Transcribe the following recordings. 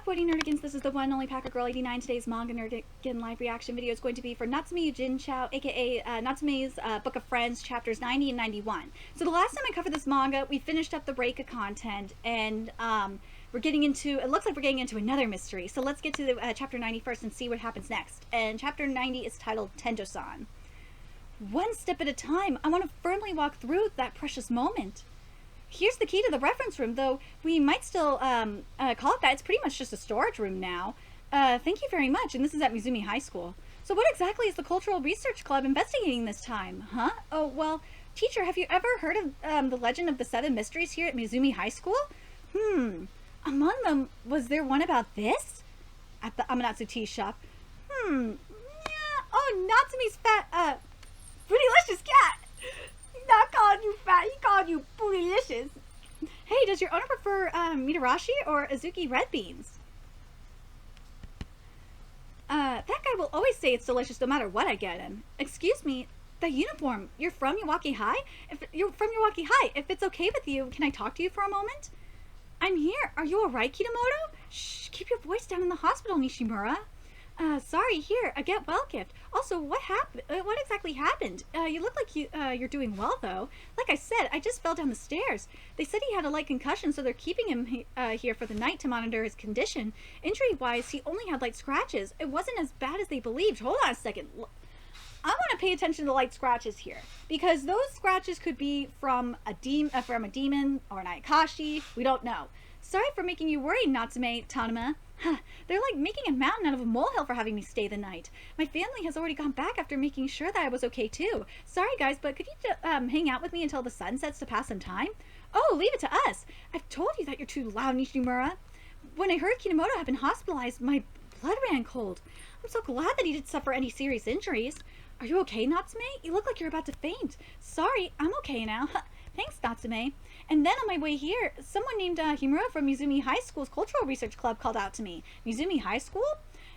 What nerdigans, this is the one and only Packer Girl 89. Today's manga nerdigan live reaction video is going to be for Natsume Yuujinchou, aka Natsume's Book of Friends, chapters 90 and 91. So the last time I covered this manga, we finished up the break of content, and we're getting into, it looks like we're getting into another mystery. So let's get to the chapter 90 first and see what happens next. And chapter 90 is titled TENJOU-SAN. One step at a time, I want to firmly walk through that precious moment. Here's the key to the reference room, though we might still call it that. It's pretty much just a storage room now. Thank you very much, and this is at Mizumi High School. So what exactly is the Cultural Research Club investigating this time, huh? Oh, well, teacher, have you ever heard of the legend of the 7 mysteries here at Mizumi High School? Among them, was there one about this? At the Amanatsu tea shop. Yeah. Oh, Natsume's fat, bootylicious cat! Not calling you fat, he called you bootylicious. Hey, does your owner prefer Mitarashi or Azuki red beans? That guy will always say it's delicious no matter what I get him. Excuse me, the uniform, you're from Iwaki High? If it's okay with you, can I talk to you for a moment? I'm here. Are you alright, Kitamoto? Shh, keep your voice down in the hospital, Nishimura. Sorry, here, a get well gift. Also, what happened? What exactly happened? You look like you're doing well, though. Like I said, I just fell down the stairs. They said he had a light concussion, so they're keeping him here for the night to monitor his condition. Injury-wise, he only had light scratches. It wasn't as bad as they believed. Hold on a second. I want to pay attention to the light scratches here, because those scratches could be from a demon or an Ayakashi. We don't know. Sorry for making you worried, Natsume Tanuma. They're like making a mountain out of a molehill for having me stay the night. My family has already gone back after making sure that I was okay too. Sorry guys, but could you hang out with me until the sun sets to pass some time? Oh, leave it to us. I've told you that you're too loud, Nishimura. When I heard Kitamoto had been hospitalized, my blood ran cold. I'm so glad that he didn't suffer any serious injuries. Are you okay, Natsume? You look like you're about to faint. Sorry, I'm okay now. Thanks, Natsume. And then on my way here, someone named Himura from Mizumi High School's Cultural Research Club called out to me. Mizumi High School?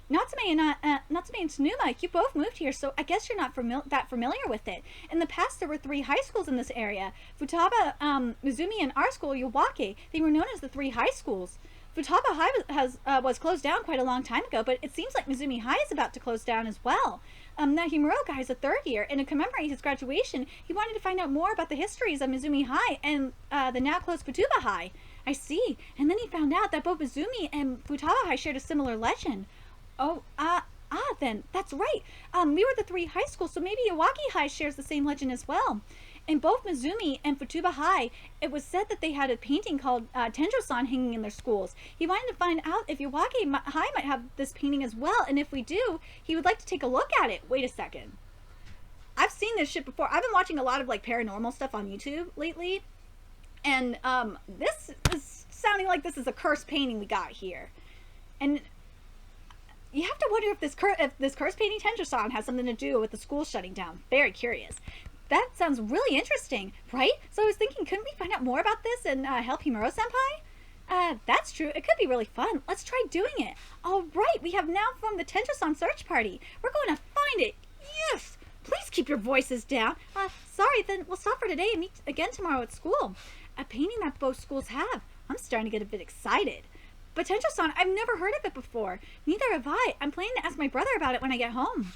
Natsume and Tanuma, you both moved here, so I guess you're not that familiar with it. In the past, there were 3 high schools in this area. Futaba, Mizumi, and our school, Iwaki. They were known as the 3 high schools. Futaba High was closed down quite a long time ago, but it seems like Mizumi High is about to close down as well. That Himuro guy is a 3rd year, and to commemorate his graduation, he wanted to find out more about the histories of Mizumi High and the now closed Futaba High. I see. And then he found out that both Mizumi and Futaba High shared a similar legend. Oh, then, that's right. We were the 3 high schools, so maybe Iwaki High shares the same legend as well. In both Mizumi and Futaba High, it was said that they had a painting called TENJOU-SAN hanging in their schools. He wanted to find out if Iwaki High might have this painting as well, and if we do, he would like to take a look at it. Wait a second. I've seen this shit before. I've been watching a lot of like paranormal stuff on YouTube lately, and this is sounding like this is a cursed painting we got here. And you have to wonder if this cursed painting TENJOU-SAN has something to do with the school shutting down. Very curious. That sounds really interesting, right? So I was thinking, couldn't we find out more about this and help Himuro-senpai? That's true. It could be really fun. Let's try doing it. All right, we have now formed the TENJOU-SAN search party. We're going to find it. Yes! Please keep your voices down. Sorry, then we'll stop for today and meet again tomorrow at school. A painting that both schools have. I'm starting to get a bit excited. But TENJOU-SAN, I've never heard of it before. Neither have I. I'm planning to ask my brother about it when I get home.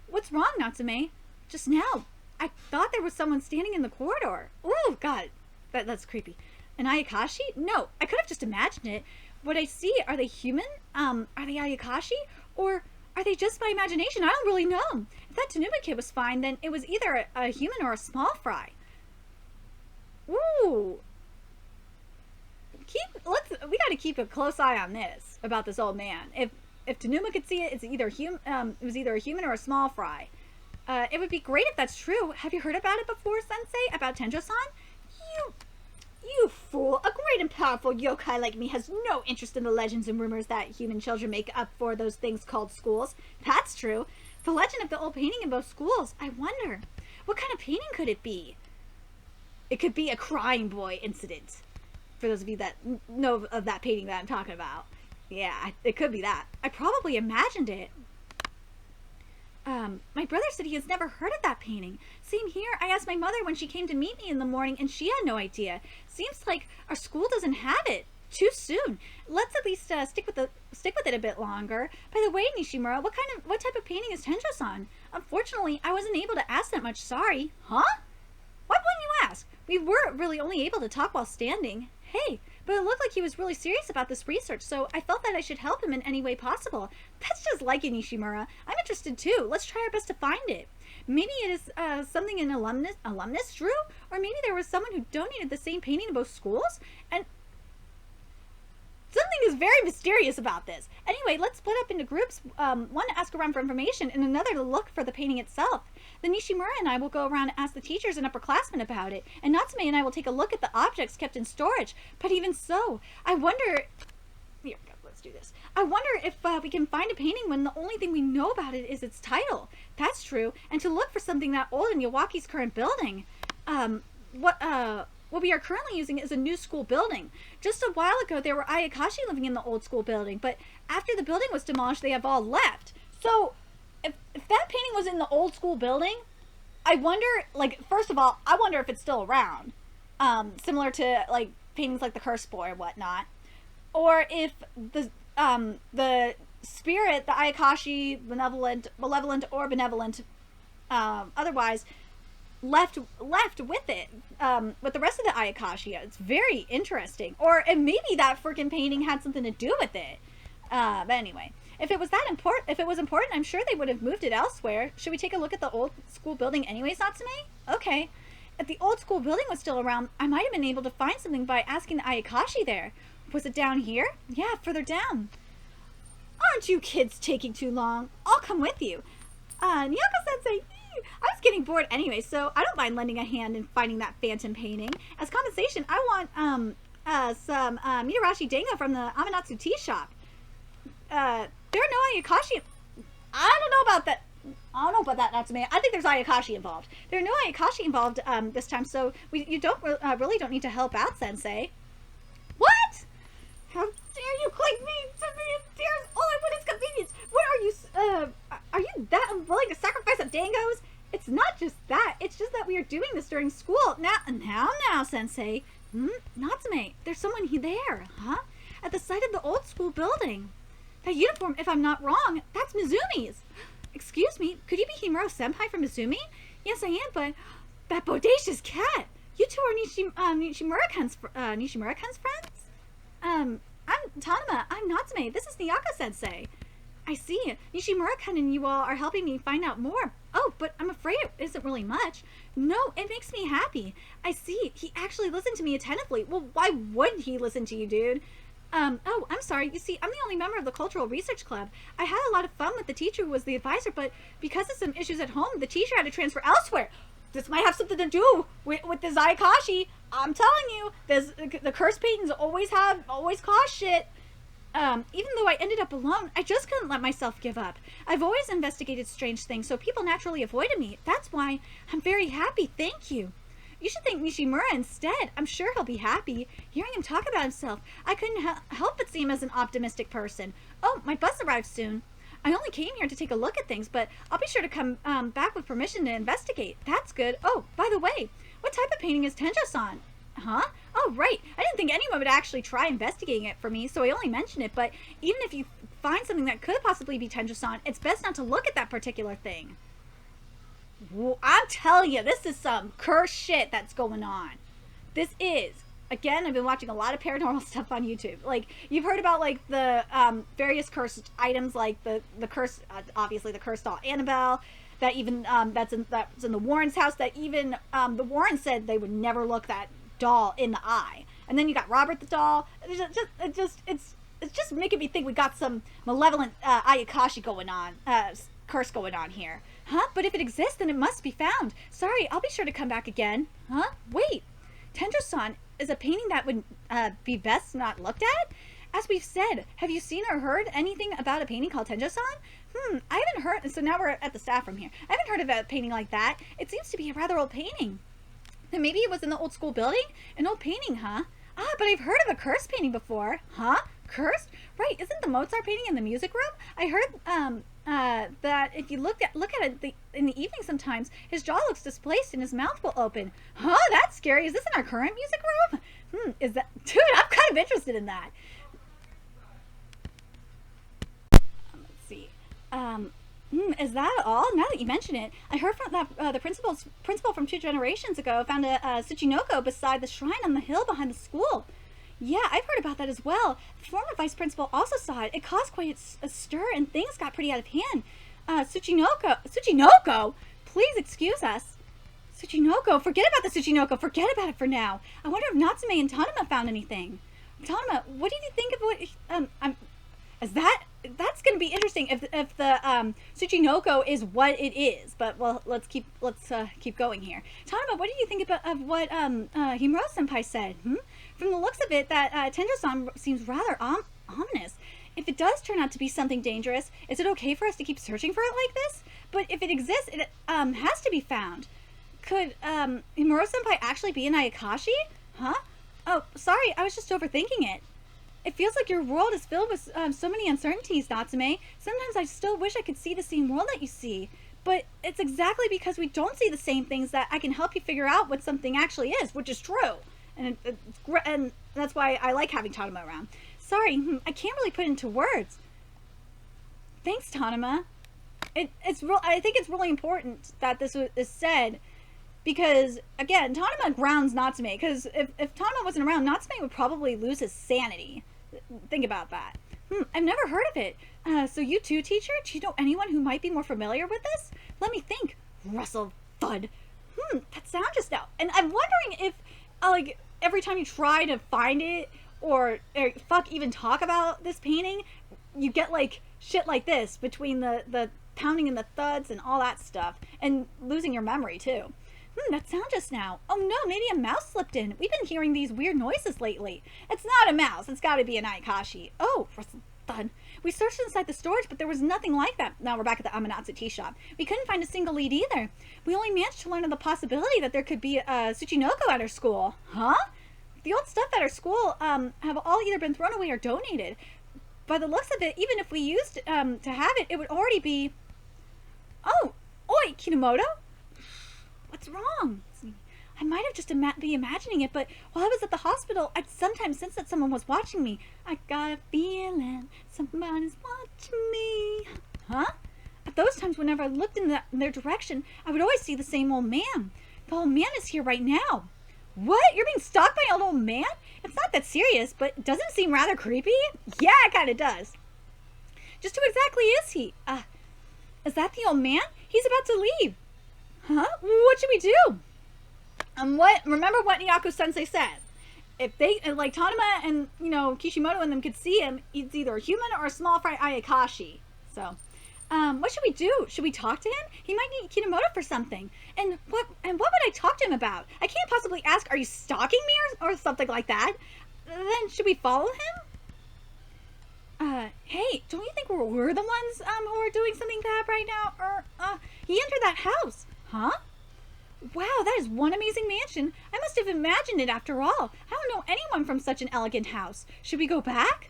What's wrong, Natsume? Just now, I thought there was someone standing in the corridor. Oh, God. That's creepy. An Ayakashi? No, I could have just imagined it. What I see, are they human? Are they Ayakashi? Or are they just my imagination? I don't really know. If that Tanuma kid was fine, then it was either a human or a small fry. Ooh. We gotta keep a close eye on this, about this old man. If Tanuma could see it, it was either a human or a small fry. It would be great if that's true. Have you heard about it before, Sensei? About TENJOU-SAN? You fool! A great and powerful yokai like me has no interest in the legends and rumors that human children make up for those things called schools. That's true. The legend of the old painting in both schools. I wonder, what kind of painting could it be? It could be a crying boy incident. For those of you that know of that painting that I'm talking about. Yeah, it could be that. I probably imagined it. My brother said he has never heard of that painting. Same here. I asked my mother when she came to meet me in the morning, and she had no idea. Seems like our school doesn't have it. too soon. Let's at least stick with it a bit longer. By the way, Nishimura, what type of painting is Tenjo-san? Unfortunately, I wasn't able to ask that much. Sorry. Huh? Why wouldn't you ask? We were really only able to talk while standing. Hey, but it looked like he was really serious about this research, so I felt that I should help him in any way possible. That's just like you, Nishimura. I'm interested too. Let's try our best to find it. Maybe it is something an alumnus drew, or maybe there was someone who donated the same painting to both schools, and something is very mysterious about this. Anyway, let's split up into groups, one to ask around for information and another to look for the painting itself. Then Nishimura and I will go around and ask the teachers and upperclassmen about it, and Natsume and I will take a look at the objects kept in storage. But even so, I wonder... Here, let's do this. I wonder if we can find a painting when the only thing we know about it is its title. That's true, and to look for something that old in Yawaki's current building. What we are currently using is a new school building. Just a while ago, there were Ayakashi living in the old school building, but after the building was demolished, they have all left. So, if that painting was in the old school building, I wonder, like, first of all, I wonder if it's still around. Similar to, like, paintings like the Curse Boy or whatnot. Or if the spirit, the Ayakashi, malevolent or benevolent, otherwise, left with it, with the rest of the Ayakashi. It's very interesting. Or and maybe that freaking painting had something to do with it. But anyway, if it was important, I'm sure they would have moved it elsewhere. Should we take a look at the old school building anyways, Natsume? Okay. If the old school building was still around, I might have been able to find something by asking the Ayakashi there. Was it down here? Yeah, further down. Aren't you kids taking too long? I'll come with you. Nyako-sensei, I was getting bored anyway, so I don't mind lending a hand in finding that phantom painting. As compensation, I want some Mitarashi Dango from the Amanatsu tea shop. There are no Ayakashi. I don't know about that. I don't know about that, Natsume. I think there's Ayakashi involved. There are no Ayakashi involved this time, so you really don't need to help out, Sensei. What? How dare you claim me to be dear? All I want is convenience. What are you that unwilling to sacrifice of dangos? It's not just that. It's just that we are doing this during school. Now, Sensei. Natsume, there's someone there, huh? At the site of the old school building. That uniform, if I'm not wrong, that's Mizumi's. Excuse me, could you be Himuro-senpai from Mizumi? Yes, I am, but that bodacious cat. You two are Nishimura-kun's friends? I'm Tanuma. I'm Natsume. This is Nyaka-sensei. I see. Nishimura-kun and you all are helping me find out more. Oh, but I'm afraid it isn't really much. No, it makes me happy. I see. He actually listened to me attentively. Well, why wouldn't he listen to you, dude? Oh, I'm sorry. You see, I'm the only member of the Cultural Research Club. I had a lot of fun with the teacher who was the advisor, but because of some issues at home, the teacher had to transfer elsewhere. This might have something to do with the Ayakashi. I'm telling you, the curse paintings always cause shit. Even though I ended up alone, I just couldn't let myself give up. I've always investigated strange things, so people naturally avoided me. That's why I'm very happy. Thank you. You should thank Nishimura instead. I'm sure he'll be happy. Hearing him talk about himself, I couldn't help but see him as an optimistic person. Oh, my bus arrives soon. I only came here to take a look at things, but I'll be sure to come back with permission to investigate. That's good. Oh, by the way, what type of painting is Tenjo-san? Huh? Oh, right. I didn't think anyone would actually try investigating it for me, so I only mentioned it, but even if you find something that could possibly be Tenjo-san, it's best not to look at that particular thing. Well, I'm telling you, this is some cursed shit that's going on. This is. Again, I've been watching a lot of paranormal stuff on YouTube. Like, you've heard about, like, the various cursed items, like the curse, obviously the cursed doll Annabelle, that even, that's in the Warrens' house, that even, the Warrens said they would never look that doll in the eye. And then you got Robert the doll. It's just making me think we got some malevolent Ayakashi going on, curse going on here. Huh? But if it exists, then it must be found. Sorry, I'll be sure to come back again. Huh? Wait. Tenjo-san is a painting that would be best not looked at? As we've said, have you seen or heard anything about a painting called Tenjo-san? I haven't heard, so now we're at the staff room here. I haven't heard of a painting like that. It seems to be a rather old painting. Then maybe it was in the old school building? An old painting, huh? Ah, but I've heard of a cursed painting before. Huh? Cursed? Right, isn't the Mozart painting in the music room? I heard, that if you look at it in the evening sometimes, his jaw looks displaced and his mouth will open. Huh? That's scary. Is this in our current music room? Is that... Dude, I'm kind of interested in that. Let's see. Is that all? Now that you mention it, I heard from that the principal from 2 generations ago found a Tsuchinoko beside the shrine on the hill behind the school. Yeah, I've heard about that as well. The former vice principal also saw it. It caused quite a stir, and things got pretty out of hand. Tsuchinoko? Please excuse us. Tsuchinoko? Forget about the Tsuchinoko. Forget about it for now. I wonder if Natsume and Tanuma found anything. Tanuma, what did you think of what... That's going to be interesting if the Tsuchinoko is what it is. But well, let's keep going here. Tanuma, what did you think of what Himuro Senpai said? From the looks of it, that TENJOU-SAN seems rather ominous. If it does turn out to be something dangerous, is it okay for us to keep searching for it like this? But if it exists, it has to be found. Could Himuro Senpai actually be an Ayakashi? Huh? Oh, sorry, I was just overthinking it. It feels like your world is filled with so many uncertainties, Natsume. Sometimes I still wish I could see the same world that you see. But it's exactly because we don't see the same things that I can help you figure out what something actually is, which is true. And that's why I like having Tanuma around. Sorry, I can't really put it into words. Thanks, Tanuma. I think it's really important that this is said, because, again, Tanuma grounds Natsume, because if Tanuma wasn't around, Natsume would probably lose his sanity. Think about that. I've never heard of it. So you too, teacher? Do you know anyone who might be more familiar with this? Let me think. Rustle, thud. That sound just now. And I'm wondering if, like, every time you try to find it, or even talk about this painting, you get, like, shit like this between the pounding and the thuds and all that stuff, and losing your memory, too. That sound just now. Oh no, maybe a mouse slipped in. We've been hearing these weird noises lately. It's not a mouse. It's got to be an Ayakashi. Oh, thud. We searched inside the storage, but there was nothing like that. Now we're back at the Amanatsu tea shop. We couldn't find a single lead either. We only managed to learn of the possibility that there could be a Tsuchinoko at our school. Huh? The old stuff at our school have all either been thrown away or donated. By the looks of it, even if we used to have it, it would already be... Oh, oi, Kinomoto? What's wrong? I might have just be imagining it, but while I was at the hospital, I'd sometimes sense that someone was watching me. I got a feeling somebody's watching me. Huh? At those times, whenever I looked in their direction, I would always see the same old man. The old man is here right now. What? You're being stalked by an old man? It's not that serious, but doesn't it seem rather creepy? Yeah, it kind of does. Just who exactly is he? Is that the old man? He's about to leave. Huh? What should we do? Remember what Nyaku-sensei said. If they, like Tanuma and, Kishimoto and them could see him, he's either a human or a small fry Ayakashi. So, what should we do? Should we talk to him? He might need Kinomoto for something. And what would I talk to him about? I can't possibly ask, are you stalking me or something like that? Then should we follow him? Hey, don't you think we're the ones who are doing something bad right now? Or he entered that house. Huh? Wow, that is one amazing mansion. I must have imagined it after all. I don't know anyone from such an elegant house. Should we go back?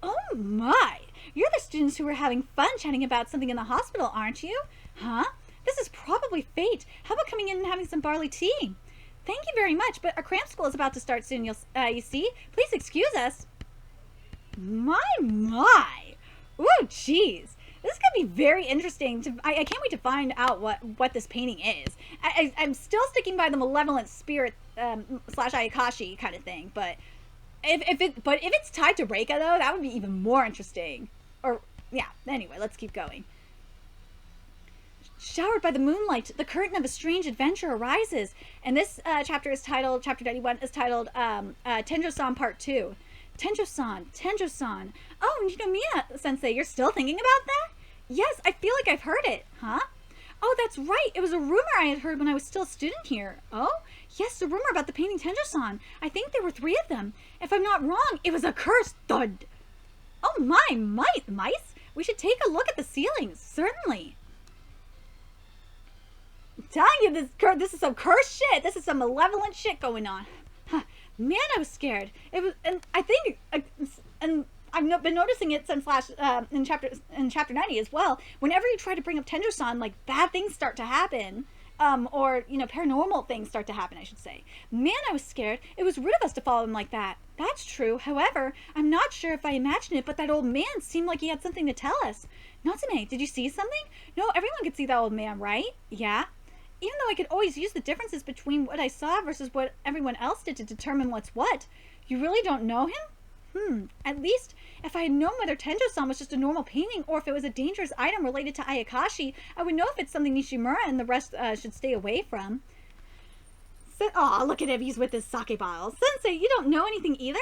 Oh my! You're the students who were having fun chatting about something in the hospital, aren't you? Huh? This is probably fate. How about coming in and having some barley tea? Thank you very much, but our cram school is about to start soon, you see. Please excuse us. My! Ooh, jeez. This is going to be very interesting. I can't wait to find out what this painting is. I'm still sticking by the malevolent spirit / Ayakashi kind of thing, but if it's tied to Reika though, that would be even more interesting. Or yeah. Anyway, let's keep going. Showered by the moonlight, the curtain of a strange adventure arises, and this chapter 91 is titled Tenjou-san Part 2. Tenjou-san. Oh, Mia-sensei, you're still thinking about that? Yes, I feel like I've heard it. Huh? Oh, that's right. It was a rumor I had heard when I was still a student here. Oh? Yes, the rumor about the painting Tenjou-san. I think there were 3 of them. If I'm not wrong, it was a curse. Thud. Oh my, mice. We should take a look at the ceilings. Certainly. I'm telling you, this is some cursed shit. This is some malevolent shit going on. Huh. Man, I was scared. It was, and I think, and I've been noticing it since in chapter 90 as well. Whenever you try to bring up Tenjou-san, like bad things start to happen, or, you know, paranormal things start to happen, I should say. Man, I was scared. It was rude of us to follow him like that. That's true. However, I'm not sure if I imagined it, but that old man seemed like he had something to tell us. Natsume, did you see something? No, everyone could see that old man, right? Yeah. Even though I could always use the differences between what I saw versus what everyone else did to determine what's what, you really don't know him? At least, if I had known whether Tenjou-san was just a normal painting or if it was a dangerous item related to Ayakashi, I would know if it's something Nishimura and the rest should stay away from. Aw, look at him, he's with his sake bottle. Sensei, you don't know anything either?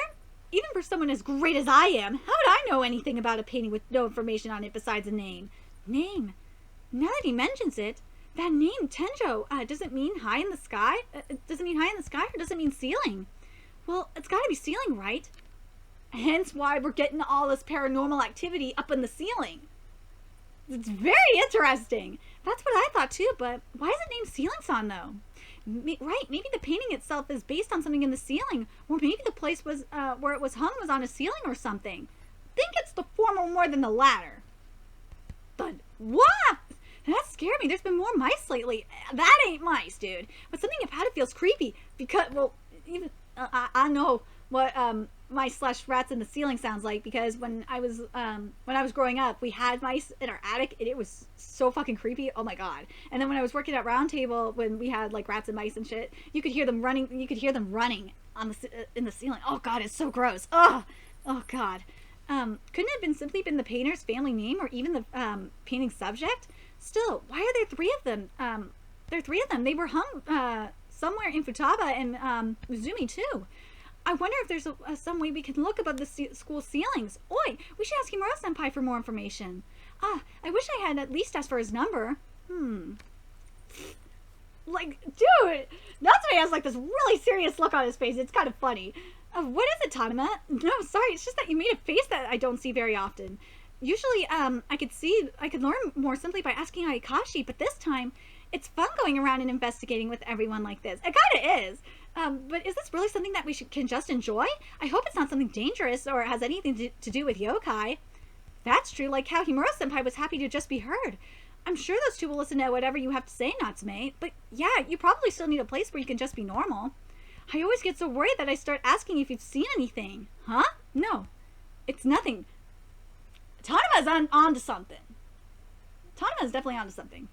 Even for someone as great as I am, how would I know anything about a painting with no information on it besides a name? Name? Now that he mentions it, that name, Tenjo, does it mean high in the sky? Does it mean high in the sky or does it mean ceiling? Well, it's gotta be ceiling, right? Hence why we're getting all this paranormal activity up in the ceiling. It's very interesting. That's what I thought too, but why is it named Ceiling-san though? Right, maybe the painting itself is based on something in the ceiling, or maybe the place was where it was hung was on a ceiling or something. Think it's the former more than the latter. But what? That scared me. There's been more mice lately. That ain't mice, dude. But something about it feels creepy because, well, even I know what mice/rats in the ceiling sounds like, because when I was growing up, we had mice in our attic and it was so fucking creepy. Oh my god. And then when I was working at Round Table, when we had like rats and mice and shit, you could hear them running on the in the ceiling. Oh god, it's so gross. Oh god. Couldn't it have been simply been the painter's family name or even the painting subject? Still, why are there three of them? There are three of them. They were hung somewhere in Futaba and Mizumi too. I wonder if there's some way we can look above the school ceilings. Oi, we should ask Himura-senpai for more information. I wish I had at least asked for his number. Like, dude, Natsume has like this really serious look on his face. It's kind of funny. What is it, Tanima? No, sorry, it's just that you made a face that I don't see very often. Usually, I could learn more simply by asking Ayakashi, but this time, it's fun going around and investigating with everyone like this. It kinda is. But is this really something that we can just enjoy? I hope it's not something dangerous or has anything to do with yokai. That's true, like how Himura-senpai was happy to just be heard. I'm sure those two will listen to whatever you have to say, Natsume. But yeah, you probably still need a place where you can just be normal. I always get so worried that I start asking if you've seen anything. Huh? No. It's nothing. Tanima's on to something. Tanima's definitely on to something.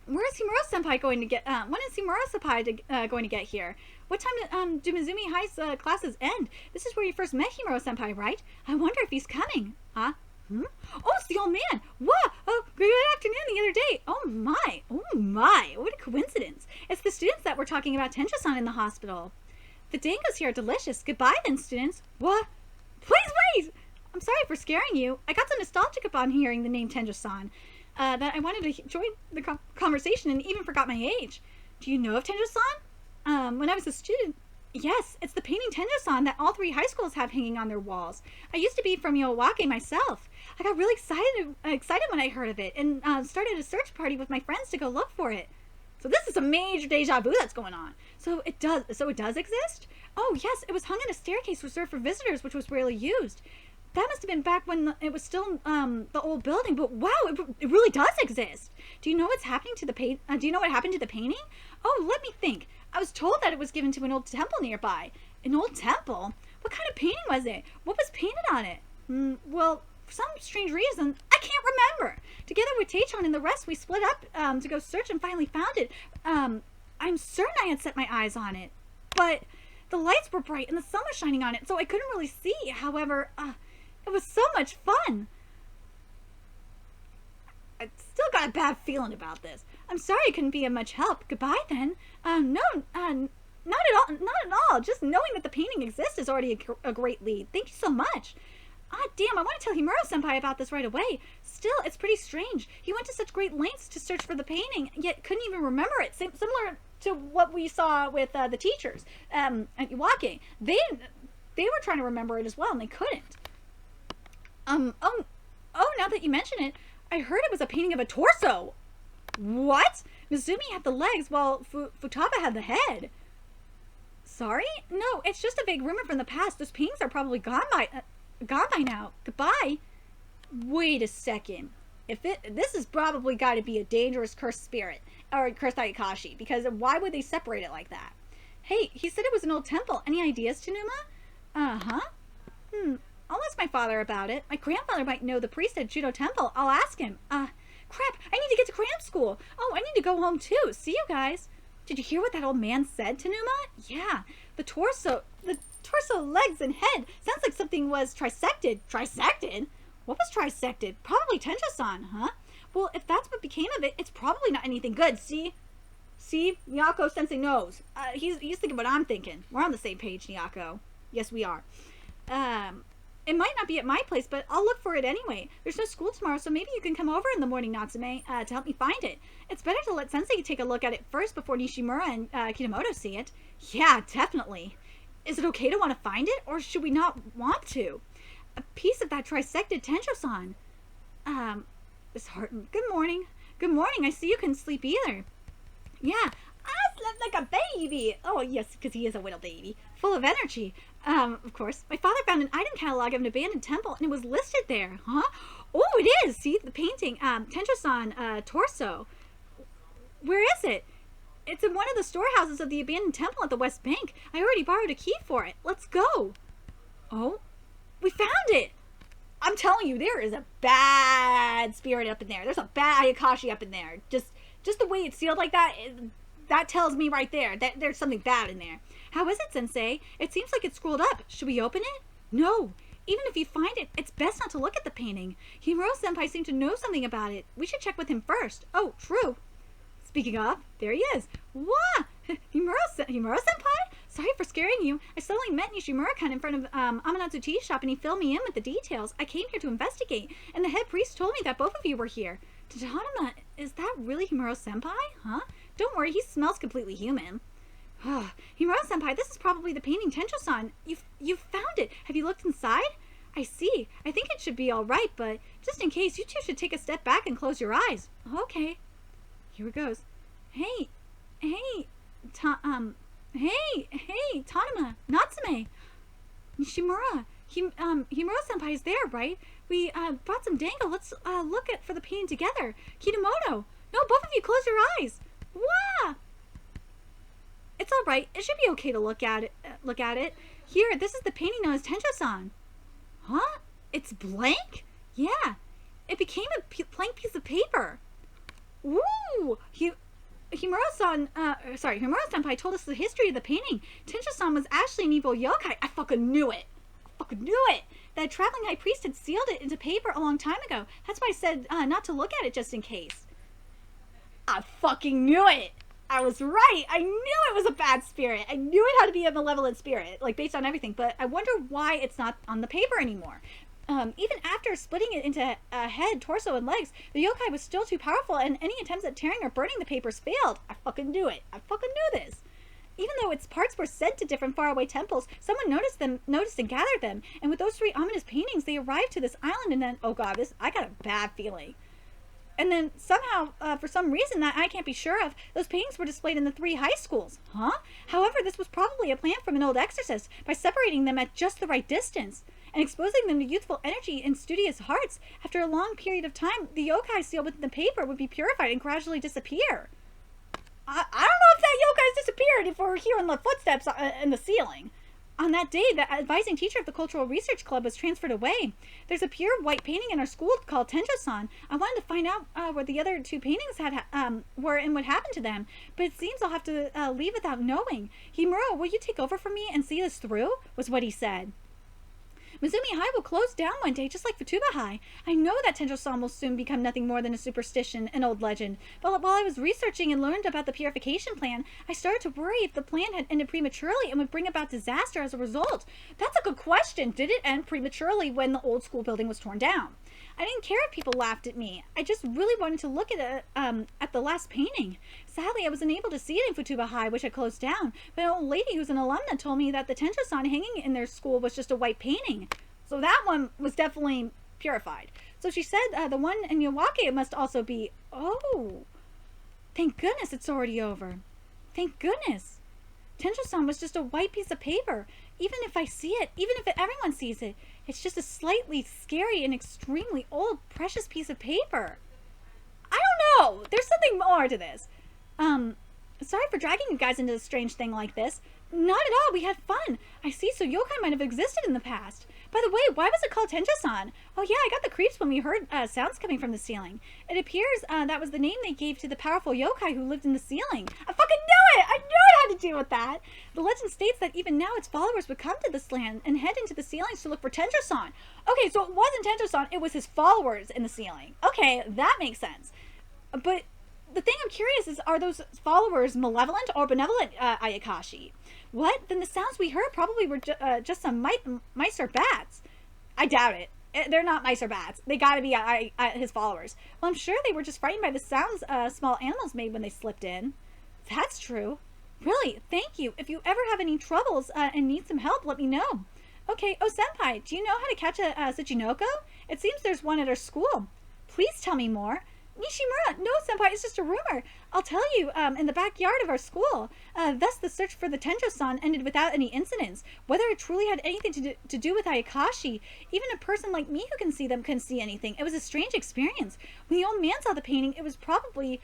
Where's Himura-senpai going to get, when is Himura-senpai going to get here? What time do Mizumi High's classes end? This is where you first met Himura-senpai, right? I wonder if he's coming. Huh? Oh, it's the old man. What? Oh, good afternoon the other day. Oh my, what a coincidence. It's the students that were talking about Tenjou-san in the hospital. The dangos here are delicious. Goodbye then, students. What? Please wait! I'm sorry for scaring you. I got so nostalgic upon hearing the name Tenjou-san that I wanted to join the conversation and even forgot my age. Do you know of Tenjou-san? When I was a student, yes, it's the painting Tenjou-san that all three high schools have hanging on their walls. I used to be from Yoawake myself. I got really excited when I heard of it and started a search party with my friends to go look for it. So this is a major deja vu that's going on. So it does exist? Oh yes, it was hung in a staircase reserved for visitors, which was rarely used. That must have been back when it was still the old building. But wow, it really does exist. Do you know what's happening to the do you know what happened to the painting? Oh, let me think. I was told that it was given to an old temple nearby. An old temple? What kind of painting was it? What was painted on it? Well, for some strange reason, I can't remember. Together with Teichan and the rest, we split up to go search and finally found it. I'm certain I had set my eyes on it, but the lights were bright and the sun was shining on it, so I couldn't really see. However, it was so much fun. I still got a bad feeling about this. I'm sorry I couldn't be of much help. Goodbye then. No, not at all. Just knowing that the painting exists is already a great lead. Thank you so much. Damn, I want to tell Himura-senpai about this right away. Still, it's pretty strange. He went to such great lengths to search for the painting, yet couldn't even remember it. Similar to what we saw with the teachers at Iwake. They were trying to remember it as well, and they couldn't. Now that you mention it, I heard it was a painting of a torso. What? Mizumi had the legs while Futaba had the head. Sorry? No, it's just a vague rumor from the past. Those paintings are probably gone by now. Goodbye. Wait a second. This has probably got to be a dangerous cursed spirit or cursed Ayakashi, because why would they separate it like that? Hey, he said it was an old temple. Any ideas, Tanuma? Uh-huh. I'll ask my father about it. My grandfather might know the priest at Judo Temple. I'll ask him. Crap, I need to get to cram school. Oh, I need to go home too. See you guys. Did you hear what that old man said, Tanuma? Yeah, the torso, legs, and head. Sounds like something was trisected. Trisected? What was trisected? Probably Tenjou-san, huh? Well, if that's what became of it, it's probably not anything good, see? See? Miyako-sensei knows. He's thinking what I'm thinking. We're on the same page, Miyako. Yes, we are. It might not be at my place, but I'll look for it anyway. There's no school tomorrow, so maybe you can come over in the morning, Natsume, to help me find it. It's better to let Sensei take a look at it first before Nishimura and Kitamoto see it. Yeah, definitely. Is it okay to want to find it, or should we not want to? A piece of that trisected Tenjou-san. Disheartened. Good morning. Good morning. I see you couldn't sleep either. Yeah, I slept like a baby. Oh, yes, because he is a little baby. Full of energy. Of course. My father found an item catalog of an abandoned temple, and it was listed there. Huh? Oh, it is. See, the painting. Tenjou-san, torso. Where is it? It's in one of the storehouses of the abandoned temple at the West Bank. I already borrowed a key for it. Let's go. Oh, we found it. I'm telling you, there is a bad spirit up in there. There's a bad Ayakashi up in there. Just the way it's sealed like that, that tells me right there that there's something bad in there. How is it, Sensei? It seems like it's scrolled up. Should we open it? No. Even if you find it, it's best not to look at the painting. Himuro-senpai seemed to know something about it. We should check with him first. Oh, true. Speaking of, there he is. Wah! Himuro-senpai? Sorry for scaring you. I suddenly met Nishimura-kun in front of Amanatsu tea shop, and he filled me in with the details. I came here to investigate, and the head priest told me that both of you were here. Tanuma, is that really Himuro-senpai? Huh? Don't worry, he smells completely human. Himuro-senpai, this is probably the painting Tenjou-san. You found it. Have you looked inside? I see. I think it should be all right, but just in case, you two should take a step back and close your eyes. Okay. Here it goes. Hey, Tanuma, Natsume, Nishimura, Himuro-senpai is there, right? We brought some dango. Let's look for the painting together. Kitamoto, no, both of you close your eyes. Wah! It's all right. It should be okay to look at it. Here, this is the painting known as Tenjou-san. Huh? It's blank? Yeah. It became a blank piece of paper. Ooh! Himuro-senpai told us the history of the painting. Tenjou-san was actually an evil yokai. I fucking knew it. That traveling high priest had sealed it into paper a long time ago. That's why I said not to look at it just in case. I fucking knew it. I was right. I knew it was a bad spirit. I knew it had to be a malevolent spirit, like based on everything. But I wonder why it's not on the paper anymore. Even after splitting it into a head, torso, and legs, the yokai was still too powerful, and any attempts at tearing or burning the papers failed. I fucking knew it. I fucking knew this. Even though its parts were sent to different faraway temples, someone noticed and gathered them. And with those 3 ominous paintings, they arrived to this island, and then, oh god, I got a bad feeling. And then somehow, for some reason that I can't be sure of, those paintings were displayed in the 3 high schools. Huh? However, this was probably a plan from an old exorcist, by separating them at just the right distance and exposing them to youthful energy and studious hearts. After a long period of time, the yokai sealed within the paper would be purified and gradually disappear. I don't know if that yokai has disappeared if we're hearing the footsteps in the ceiling. On that day, the advising teacher of the Cultural Research Club was transferred away. There's a pure white painting in our school called Tenjou-san. I wanted to find out where the other 2 paintings were and what happened to them, but it seems I'll have to leave without knowing. Himuro, will you take over for me and see this through? Was what he said. Mizumi High will close down one day, just like Futuba High. I know that Tenjou-san will soon become nothing more than a superstition, an old legend. But while I was researching and learned about the purification plan, I started to worry if the plan had ended prematurely and would bring about disaster as a result. That's a good question. Did it end prematurely when the old school building was torn down? I didn't care if people laughed at me. I just really wanted to look at the last painting. Sadly, I was unable to see it in Futuba High, which had closed down. But an old lady who's an alumna told me that the Tenjou-san hanging in their school was just a white painting. So that one was definitely purified. So she said the one in Yawake must also be... Oh, thank goodness it's already over. Thank goodness. Tenjou-san was just a white piece of paper. Even if I see it, even if everyone sees it, it's just a slightly scary and extremely old, precious piece of paper. I don't know. There's something more to this. Sorry for dragging you guys into a strange thing like this. Not at all. We had fun. I see, so yokai might have existed in the past. By the way, why was it called TENJOU-SAN? Oh yeah, I got the creeps when we heard sounds coming from the ceiling. It appears that was the name they gave to the powerful yokai who lived in the ceiling. I fucking knew it! I knew it had to do with that! The legend states that even now its followers would come to this land and head into the ceilings to look for TENJOU-SAN. Okay, so it wasn't TENJOU-SAN, it was his followers in the ceiling. Okay, that makes sense. But the thing I'm curious is, are those followers malevolent or benevolent Ayakashi? What? Then the sounds we heard probably were just some mice or bats. I doubt it. They're not mice or bats. They gotta be his followers. Well, I'm sure they were just frightened by the sounds small animals made when they slipped in. That's true. Really, thank you. If you ever have any troubles and need some help, let me know. Okay, oh senpai, do you know how to catch a Tsuchinoko? It seems there's one at our school. Please tell me more. Nishimura, no senpai, it's just a rumor. I'll tell you, in the backyard of our school. Thus the search for the TENJOU-SAN ended without any incidents. Whether it truly had anything to do with Ayakashi, even a person like me who can see them couldn't see anything. It was a strange experience. When the old man saw the painting, it was probably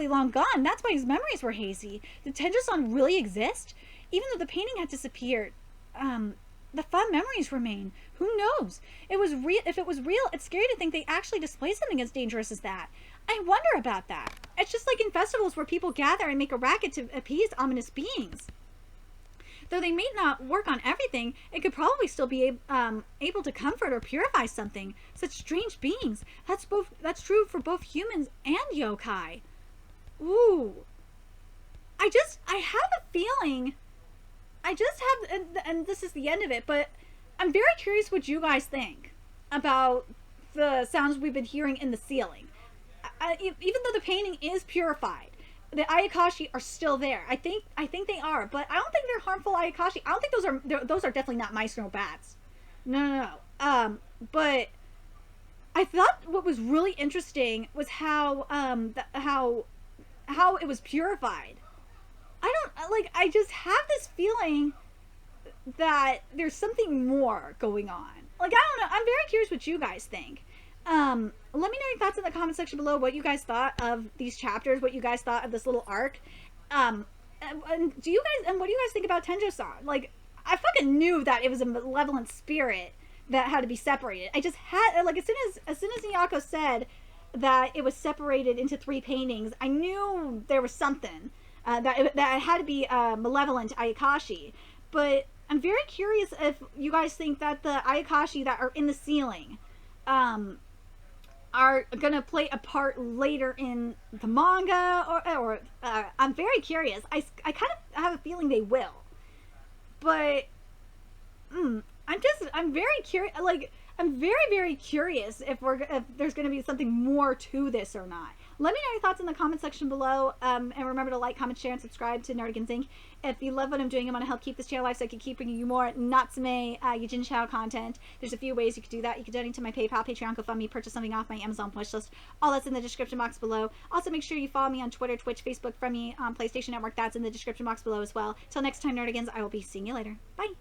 long gone. That's why his memories were hazy. Did TENJOU-SAN really exist? Even though the painting had disappeared, the fond memories remain. Who knows? If it was real, it's scary to think they actually display something as dangerous as that. I wonder about that. It's just like in festivals where people gather and make a racket to appease ominous beings. Though they may not work on everything, it could probably still be able to comfort or purify something. Such strange beings. That's true for both humans and yokai. Ooh. I have a feeling. And this is the end of it, but I'm very curious what you guys think about the sounds we've been hearing in the ceiling. Even though the painting is purified, the Ayakashi are still there. I think they are, but I don't think they're harmful Ayakashi. I don't think those are definitely not mice nor bats. No. But I thought what was really interesting was how it was purified. I just have this feeling that there's something more going on. I don't know. I'm very curious what you guys think. Let me know your thoughts in the comment section below, what you guys thought of these chapters, what you guys thought of this little arc. And what do you guys think about TENJOU-SAN? I fucking knew that it was a malevolent spirit that had to be separated. I just had, as soon as Miyako said that it was separated into 3 paintings, I knew there was something. That it had to be malevolent Ayakashi. But I'm very curious if you guys think that the Ayakashi that are in the ceiling are gonna play a part later in the manga, or I'm very curious. I kind of have a feeling they will. But I'm very curious. I'm very, very curious if there's going to be something more to this or not. Let me know your thoughts in the comment section below. And remember to like, comment, share, and subscribe to Nerdigans Inc. If you love what I'm doing, I want to help keep this channel alive so I can keep bringing you more Natsume Yuujinchou content. There's a few ways you can do that. You can donate to my PayPal, Patreon, GoFundMe, purchase something off my Amazon wishlist. All that's in the description box below. Also, make sure you follow me on Twitter, Twitch, Facebook, from me on PlayStation Network. That's in the description box below as well. Till next time, Nerdigans, I will be seeing you later. Bye.